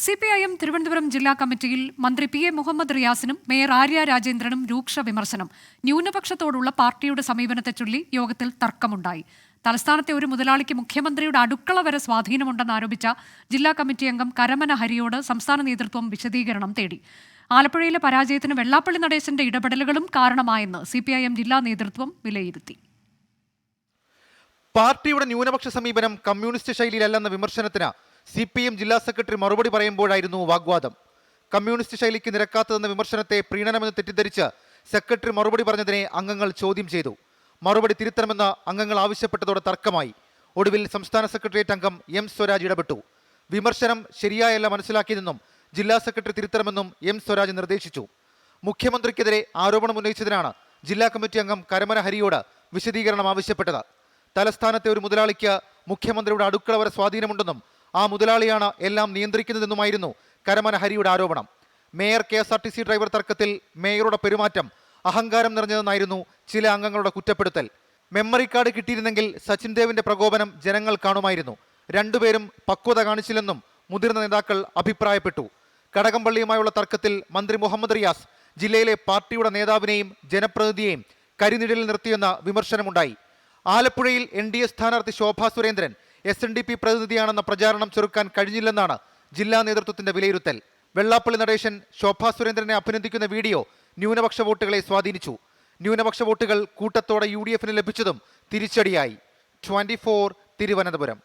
CPIM Thiruvananthapuram ജില്ലാ കമ്മിറ്റിയിൽ മന്ത്രി PA മുഹമ്മദ് റിയാസിനും മേയർ ആര്യ രാജേന്ദ്രനും രൂക്ഷ വിമർശനം. ന്യൂനപക്ഷത്തോടുള്ള പാർട്ടിയുടെ സമീപനത്തെ ചൊല്ലി യോഗത്തിൽ തർക്കമുണ്ടായി. തലസ്ഥാനത്തെ ഒരു മുതലാളിക്ക് മുഖ്യമന്ത്രിയുടെ അടുക്കള വരെ സ്വാധീനമുണ്ടെന്നാരോപിച്ച ജില്ലാ കമ്മിറ്റി അംഗം കരമന ഹരിയോട് സംസ്ഥാന നേതൃത്വം വിശദീകരണം തേടി. ആലപ്പുഴയിലെ പരാജയത്തിന് വെള്ളാപ്പള്ളി നടേശന്റെ ഇടപെടലുകളും കാരണമായെന്ന് CPIM ജില്ലാ നേതൃത്വം വിലയിരുത്തി. പാർട്ടിയുടെ ന്യൂനപക്ഷ സമീപനം കമ്മ്യൂണിസ്റ്റ് ശൈലിയിലല്ലെന്ന വിമർശനത്തിന് CPIM ജില്ലാ സെക്രട്ടറി മറുപടി പറയുമ്പോഴായിരുന്നു വാഗ്വാദം. കമ്മ്യൂണിസ്റ്റ് ശൈലിക്ക് നിരക്കാത്തതെന്ന വിമർശനത്തെ പ്രീണനമെന്ന് തെറ്റിദ്ധരിച്ച് സെക്രട്ടറി മറുപടി പറഞ്ഞതിനെ അംഗങ്ങൾ ചോദ്യം ചെയ്തു. മറുപടി തിരുത്തണമെന്ന് അംഗങ്ങൾ ആവശ്യപ്പെട്ടതോടെ തർക്കമായി. ഒടുവിൽ സംസ്ഥാന സെക്രട്ടേറിയറ്റ് അംഗം M സ്വരാജ് ഇടപെട്ടു. വിമർശനം ശരിയായല്ല മനസ്സിലാക്കിയതെന്നും ജില്ലാ സെക്രട്ടറി തിരുത്തണമെന്നും M സ്വരാജ് നിർദ്ദേശിച്ചു. മുഖ്യമന്ത്രിക്കെതിരെ ആരോപണം ഉന്നയിച്ചതിനാണ് ജില്ലാ കമ്മിറ്റി അംഗം കരമന ഹരിയോട് വിശദീകരണം ആവശ്യപ്പെട്ടത്. തലസ്ഥാനത്തെ ഒരു മുതലാളിക്ക് മുഖ്യമന്ത്രിയുടെ അടുക്കള വരെ സ്വാധീനമുണ്ടെന്നും ആ മുതലാളിയാണ് എല്ലാം നിയന്ത്രിക്കുന്നതെന്നുമായിരുന്നു കരമന ഹരിയുടെ ആരോപണം. മേയർ KSRTC ഡ്രൈവർ തർക്കത്തിൽ മേയറുടെ പെരുമാറ്റം അഹങ്കാരം നിറഞ്ഞതെന്നായിരുന്നു ചില അംഗങ്ങളുടെ കുറ്റപ്പെടുത്തൽ. മെമ്മറി കാർഡ് കിട്ടിയിരുന്നെങ്കിൽ സച്ചിൻ ദേവിന്റെ പ്രകോപനം ജനങ്ങൾ കാണുമായിരുന്നു. രണ്ടുപേരും പക്വത കാണിച്ചില്ലെന്നും മുതിർന്ന നേതാക്കൾ അഭിപ്രായപ്പെട്ടു. കടകംപള്ളിയുമായുള്ള തർക്കത്തിൽ മന്ത്രി മുഹമ്മദ് റിയാസ് ജില്ലയിലെ പാർട്ടിയുടെ നേതാവിനെയും ജനപ്രതിനിധിയെയും കരിനിഴലിൽ നിർത്തിയെന്ന വിമർശനമുണ്ടായി. ആലപ്പുഴയിൽ NDA സ്ഥാനാർത്ഥി ശോഭാ സുരേന്ദ്രൻ SNDP പ്രതിനിധിയാണെന്ന പ്രചാരണം ചെറുക്കാൻ കഴിഞ്ഞില്ലെന്നാണ് ജില്ലാ നേതൃത്വത്തിന്റെ വിലയിരുത്തൽ. വെള്ളാപ്പള്ളി നടേശൻ ശോഭാ സുരേന്ദ്രനെ അഭിനന്ദിക്കുന്ന വീഡിയോ ന്യൂനപക്ഷ വോട്ടുകളെ സ്വാധീനിച്ചു. ന്യൂനപക്ഷ വോട്ടുകൾ കൂട്ടത്തോടെ UDF ലഭിച്ചതും തിരിച്ചടിയായി. 24 തിരുവനന്തപുരം.